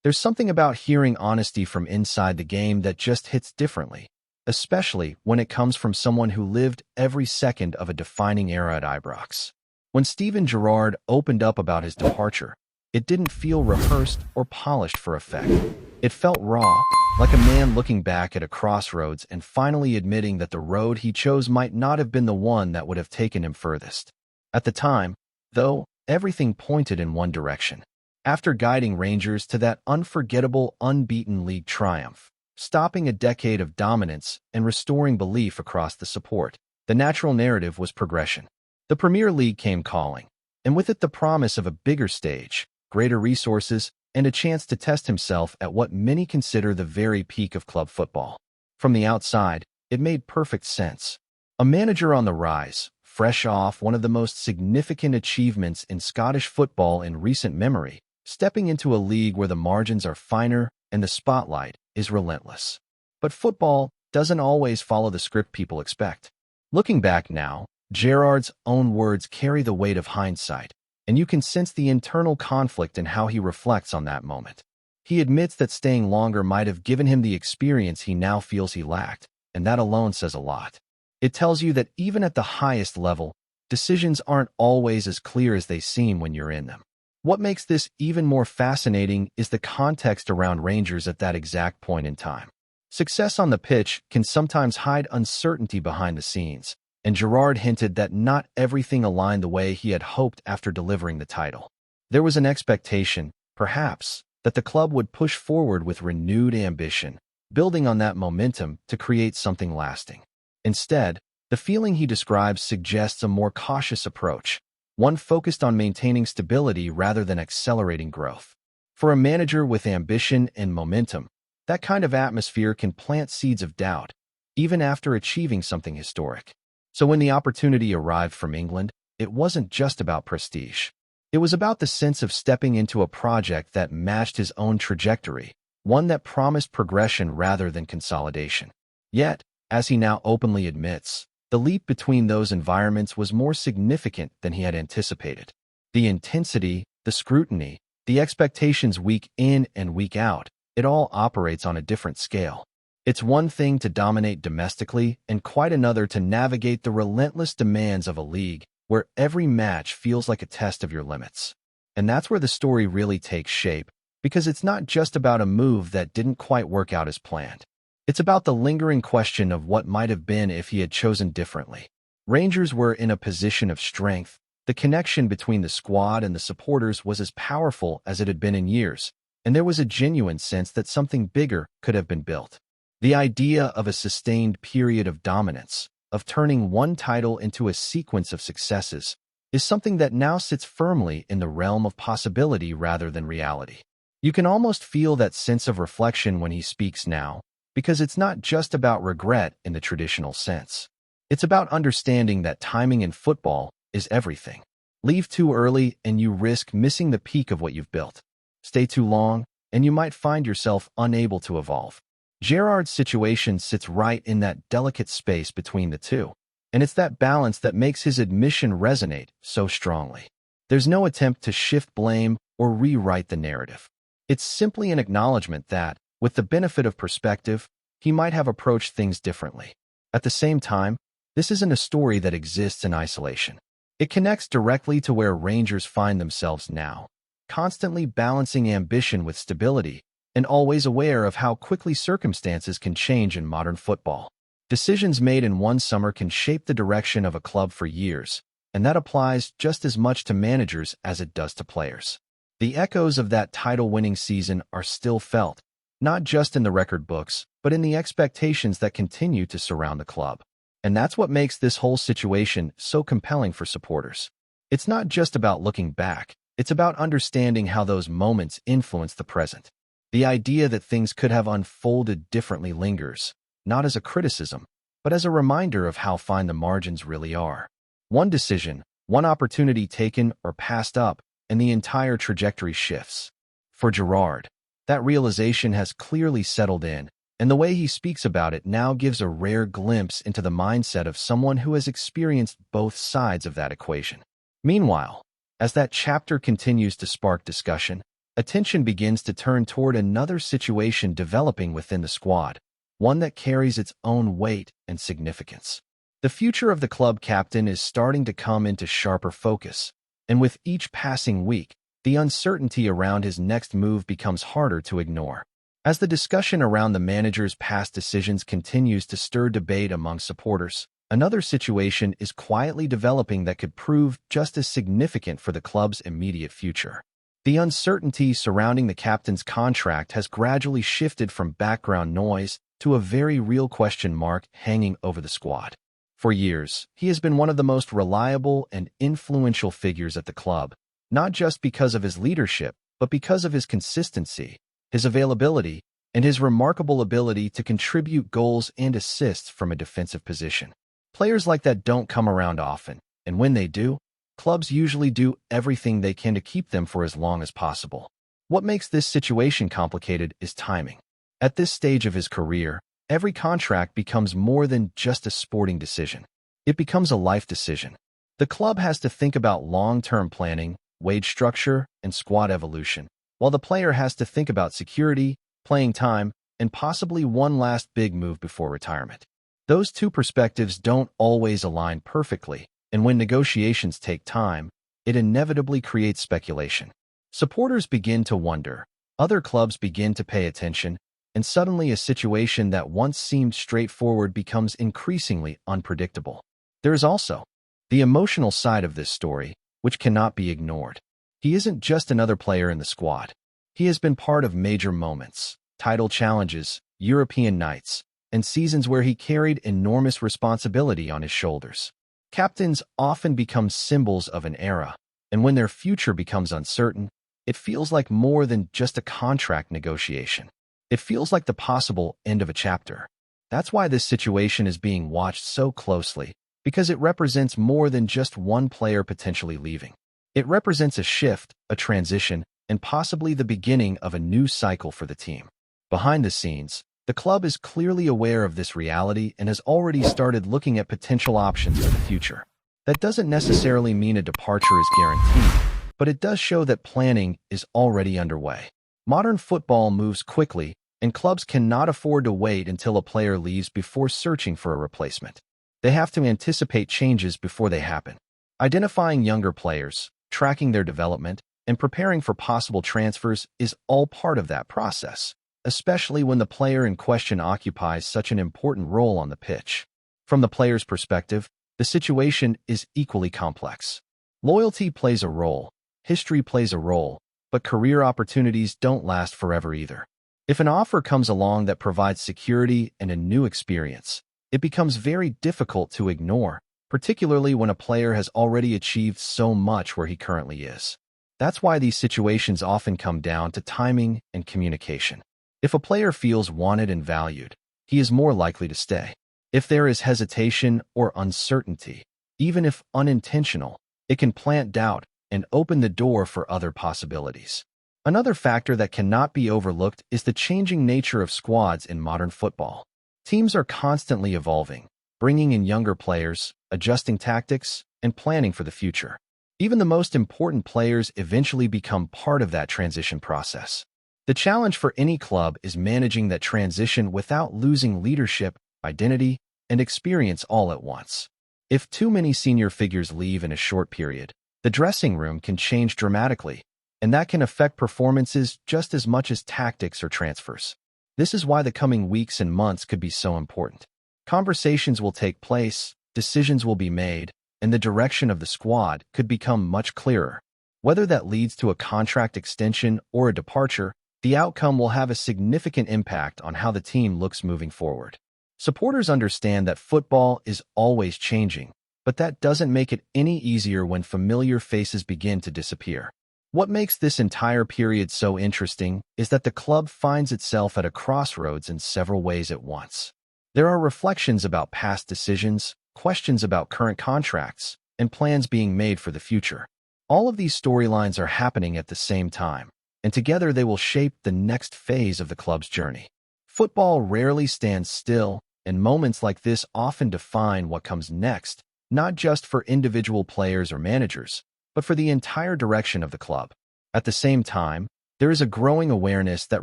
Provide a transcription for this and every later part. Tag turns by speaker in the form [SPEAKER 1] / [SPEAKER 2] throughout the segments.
[SPEAKER 1] There's something about hearing honesty from inside the game that just hits differently, especially when it comes from someone who lived every second of a defining era at Ibrox. When Steven Gerrard opened up about his departure, it didn't feel rehearsed or polished for effect. It felt raw, like a man looking back at a crossroads and finally admitting that the road he chose might not have been the one that would have taken him furthest. At the time, though, everything pointed in one direction. After guiding Rangers to that unforgettable, unbeaten league triumph, stopping a decade of dominance and restoring belief across the support, the natural narrative was progression. The Premier League came calling, and with it the promise of a bigger stage, greater resources, and a chance to test himself at what many consider the very peak of club football. From the outside, it made perfect sense. A manager on the rise, fresh off one of the most significant achievements in Scottish football in recent memory, stepping into a league where the margins are finer and the spotlight is relentless. But football doesn't always follow the script people expect. Looking back now, Gerrard's own words carry the weight of hindsight, and you can sense the internal conflict in how he reflects on that moment. He admits that staying longer might have given him the experience he now feels he lacked, and that alone says a lot. It tells you that even at the highest level, decisions aren't always as clear as they seem when you're in them. What makes this even more fascinating is the context around Rangers at that exact point in time. Success on the pitch can sometimes hide uncertainty behind the scenes, and Gerrard hinted that not everything aligned the way he had hoped after delivering the title. There was an expectation, perhaps, that the club would push forward with renewed ambition, building on that momentum to create something lasting. Instead, the feeling he describes suggests a more cautious approach, one focused on maintaining stability rather than accelerating growth. For a manager with ambition and momentum, that kind of atmosphere can plant seeds of doubt, even after achieving something historic. So when the opportunity arrived from England, it wasn't just about prestige. It was about the sense of stepping into a project that matched his own trajectory, one that promised progression rather than consolidation. Yet, as he now openly admits, the leap between those environments was more significant than he had anticipated. The intensity, the scrutiny, the expectations week in and week out, it all operates on a different scale. It's one thing to dominate domestically and quite another to navigate the relentless demands of a league where every match feels like a test of your limits. And that's where the story really takes shape, because it's not just about a move that didn't quite work out as planned. It's about the lingering question of what might have been if he had chosen differently. Rangers were in a position of strength. The connection between the squad and the supporters was as powerful as it had been in years, and there was a genuine sense that something bigger could have been built. The idea of a sustained period of dominance, of turning one title into a sequence of successes, is something that now sits firmly in the realm of possibility rather than reality. You can almost feel that sense of reflection when he speaks now, because it's not just about regret in the traditional sense. It's about understanding that timing in football is everything. Leave too early and you risk missing the peak of what you've built. Stay too long and you might find yourself unable to evolve. Gerrard's situation sits right in that delicate space between the two, and it's that balance that makes his admission resonate so strongly. There's no attempt to shift blame or rewrite the narrative. It's simply an acknowledgement that, with the benefit of perspective, he might have approached things differently. At the same time, this isn't a story that exists in isolation. It connects directly to where Rangers find themselves now, constantly balancing ambition with stability, and always aware of how quickly circumstances can change in modern football. Decisions made in one summer can shape the direction of a club for years, and that applies just as much to managers as it does to players. The echoes of that title-winning season are still felt, not just in the record books, but in the expectations that continue to surround the club. And that's what makes this whole situation so compelling for supporters. It's not just about looking back, it's about understanding how those moments influence the present. The idea that things could have unfolded differently lingers, not as a criticism, but as a reminder of how fine the margins really are. One decision, one opportunity taken or passed up, and the entire trajectory shifts. For Gerrard, that realization has clearly settled in, and the way he speaks about it now gives a rare glimpse into the mindset of someone who has experienced both sides of that equation. Meanwhile, as that chapter continues to spark discussion, attention begins to turn toward another situation developing within the squad, one that carries its own weight and significance. The future of the club captain is starting to come into sharper focus, and with each passing week, the uncertainty around his next move becomes harder to ignore. As the discussion around the manager's past decisions continues to stir debate among supporters, another situation is quietly developing that could prove just as significant for the club's immediate future. The uncertainty surrounding the captain's contract has gradually shifted from background noise to a very real question mark hanging over the squad. For years, he has been one of the most reliable and influential figures at the club, not just because of his leadership, but because of his consistency, his availability, and his remarkable ability to contribute goals and assists from a defensive position. Players like that don't come around often, and when they do, clubs usually do everything they can to keep them for as long as possible. What makes this situation complicated is timing. At this stage of his career, every contract becomes more than just a sporting decision. It becomes a life decision. The club has to think about long-term planning, wage structure, and squad evolution, while the player has to think about security, playing time, and possibly one last big move before retirement. Those two perspectives don't always align perfectly, and when negotiations take time, it inevitably creates speculation. Supporters begin to wonder, other clubs begin to pay attention, and suddenly a situation that once seemed straightforward becomes increasingly unpredictable. There is also the emotional side of this story, which cannot be ignored. He isn't just another player in the squad. He has been part of major moments, title challenges, European nights, and seasons where he carried enormous responsibility on his shoulders. Captains often become symbols of an era, and when their future becomes uncertain, it feels like more than just a contract negotiation. It feels like the possible end of a chapter. That's why this situation is being watched so closely, because it represents more than just one player potentially leaving. It represents a shift, a transition, and possibly the beginning of a new cycle for the team. Behind the scenes, the club is clearly aware of this reality and has already started looking at potential options for the future. That doesn't necessarily mean a departure is guaranteed, but it does show that planning is already underway. Modern football moves quickly, and clubs cannot afford to wait until a player leaves before searching for a replacement. They have to anticipate changes before they happen. Identifying younger players, tracking their development, and preparing for possible transfers is all part of that process, especially when the player in question occupies such an important role on the pitch. From the player's perspective, the situation is equally complex. Loyalty plays a role, history plays a role, but career opportunities don't last forever either. If an offer comes along that provides security and a new experience, it becomes very difficult to ignore, particularly when a player has already achieved so much where he currently is. That's why these situations often come down to timing and communication. If a player feels wanted and valued, he is more likely to stay. If there is hesitation or uncertainty, even if unintentional, it can plant doubt and open the door for other possibilities. Another factor that cannot be overlooked is the changing nature of squads in modern football. Teams are constantly evolving, bringing in younger players, adjusting tactics, and planning for the future. Even the most important players eventually become part of that transition process. The challenge for any club is managing that transition without losing leadership, identity, and experience all at once. If too many senior figures leave in a short period, the dressing room can change dramatically, and that can affect performances just as much as tactics or transfers. This is why the coming weeks and months could be so important. Conversations will take place, decisions will be made, and the direction of the squad could become much clearer. Whether that leads to a contract extension or a departure, the outcome will have a significant impact on how the team looks moving forward. Supporters understand that football is always changing, but that doesn't make it any easier when familiar faces begin to disappear. What makes this entire period so interesting is that the club finds itself at a crossroads in several ways at once. There are reflections about past decisions, questions about current contracts, and plans being made for the future. All of these storylines are happening at the same time, and together they will shape the next phase of the club's journey. Football rarely stands still, and moments like this often define what comes next, not just for individual players or managers, but for the entire direction of the club. At the same time, There is a growing awareness that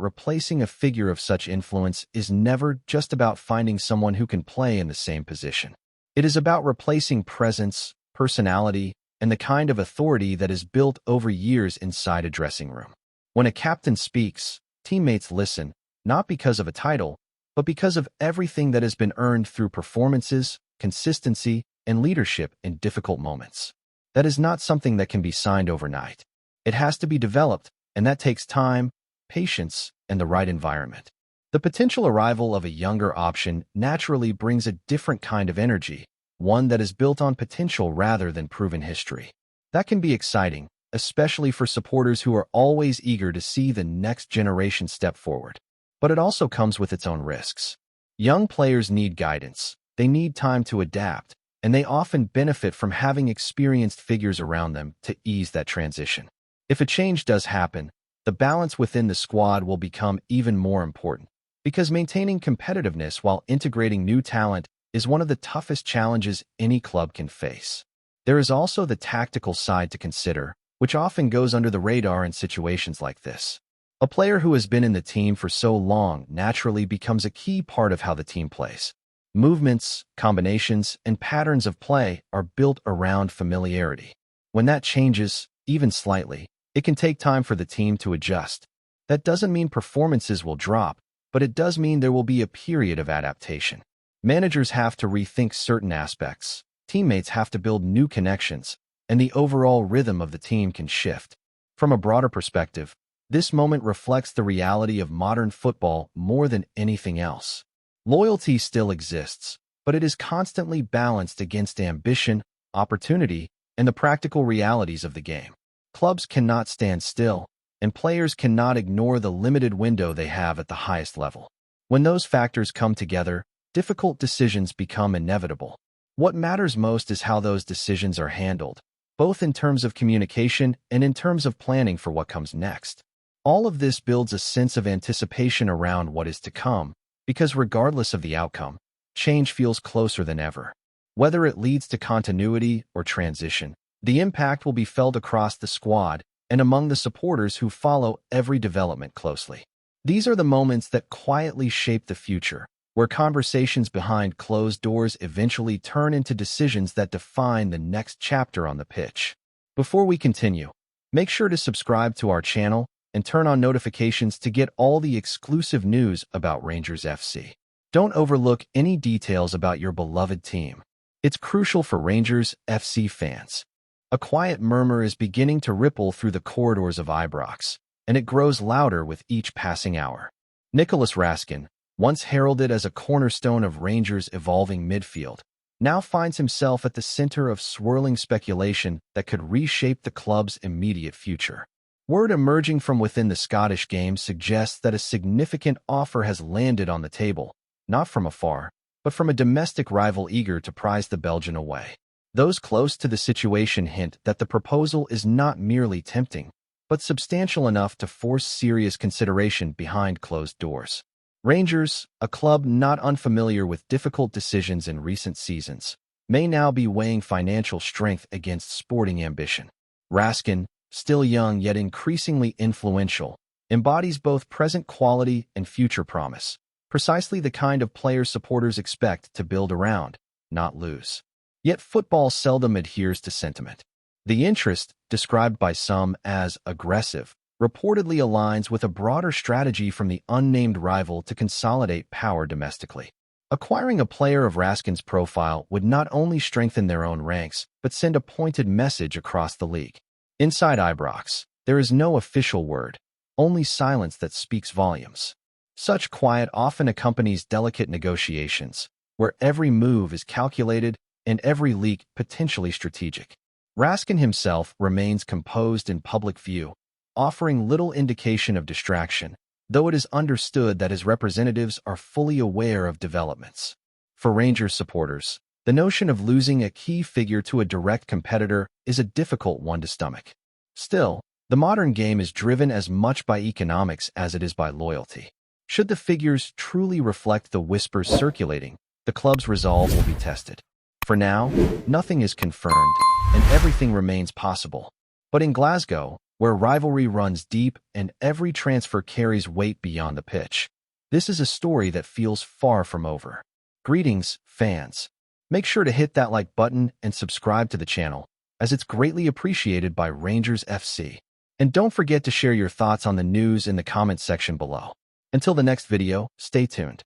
[SPEAKER 1] replacing a figure of such influence is never just about finding someone who can play in the same position. It is about replacing presence, personality, and the kind of authority that is built over years inside a dressing room. When a captain speaks, teammates listen, not because of a title, but because of everything that has been earned through performances, consistency, and leadership in difficult moments. That is not something that can be signed overnight. It has to be developed, and that takes time, patience, and the right environment. The potential arrival of a younger option naturally brings a different kind of energy, one that is built on potential rather than proven history. That can be exciting, especially for supporters who are always eager to see the next generation step forward. But it also comes with its own risks. Young players need guidance, they need time to adapt, and they often benefit from having experienced figures around them to ease that transition. If a change does happen, the balance within the squad will become even more important, because maintaining competitiveness while integrating new talent is one of the toughest challenges any club can face. There is also the tactical side to consider, which often goes under the radar in situations like this. A player who has been in the team for so long naturally becomes a key part of how the team plays. Movements, combinations, and patterns of play are built around familiarity. When that changes, even slightly, it can take time for the team to adjust. That doesn't mean performances will drop, but it does mean there will be a period of adaptation. Managers have to rethink certain aspects, teammates have to build new connections, and the overall rhythm of the team can shift. From a broader perspective, this moment reflects the reality of modern football more than anything else. Loyalty still exists, but it is constantly balanced against ambition, opportunity, and the practical realities of the game. Clubs cannot stand still, and players cannot ignore the limited window they have at the highest level. When those factors come together, difficult decisions become inevitable. What matters most is how those decisions are handled, both in terms of communication and in terms of planning for what comes next. All of this builds a sense of anticipation around what is to come, because regardless of the outcome, change feels closer than ever. Whether it leads to continuity or transition, the impact will be felt across the squad and among the supporters who follow every development closely. These are the moments that quietly shape the future, where conversations behind closed doors eventually turn into decisions that define the next chapter on the pitch. Before we continue, make sure to subscribe to our channel and turn on notifications to get all the exclusive news about Rangers FC. Don't overlook any details about your beloved team. It's crucial for Rangers FC fans. A quiet murmur is beginning to ripple through the corridors of Ibrox, and it grows louder with each passing hour. NICOLAS Raskin, once heralded as a cornerstone of Rangers' evolving midfield, now finds himself at the center of swirling speculation that could reshape the club's immediate future. Word emerging from within the Scottish game suggests that a significant offer has landed on the table, not from afar, but from a domestic rival eager to prize the Belgian away. Those close to the situation hint that the proposal is not merely tempting, but substantial enough to force serious consideration behind closed doors. Rangers, a club not unfamiliar with difficult decisions in recent seasons, may now be weighing financial strength against sporting ambition. Raskin, still young yet increasingly influential, embodies both present quality and future promise, precisely the kind of player supporters expect to build around, not lose. Yet football seldom adheres to sentiment. The interest, described by some as aggressive, reportedly aligns with a broader strategy from the unnamed rival to consolidate power domestically. Acquiring a player of Raskin's profile would not only strengthen their own ranks, but send a pointed message across the league. Inside Ibrox, there is no official word, only silence that speaks volumes. Such quiet often accompanies delicate negotiations, where every move is calculated and every leak potentially strategic. Raskin himself remains composed in public view, offering little indication of distraction, though it is understood that his representatives are fully aware of developments. For Rangers supporters, the notion of losing a key figure to a direct competitor is a difficult one to stomach. Still, the modern game is driven as much by economics as it is by loyalty. Should the figures truly reflect the whispers circulating, the club's resolve will be tested. For now, nothing is confirmed, and everything remains possible. But in Glasgow, where rivalry runs deep and every transfer carries weight beyond the pitch. This is a story that feels far from over. Greetings, fans. Make sure to hit that like button and subscribe to the channel, as it's greatly appreciated by Rangers FC. And don't forget to share your thoughts on the news in the comments section below. Until the next video, stay tuned.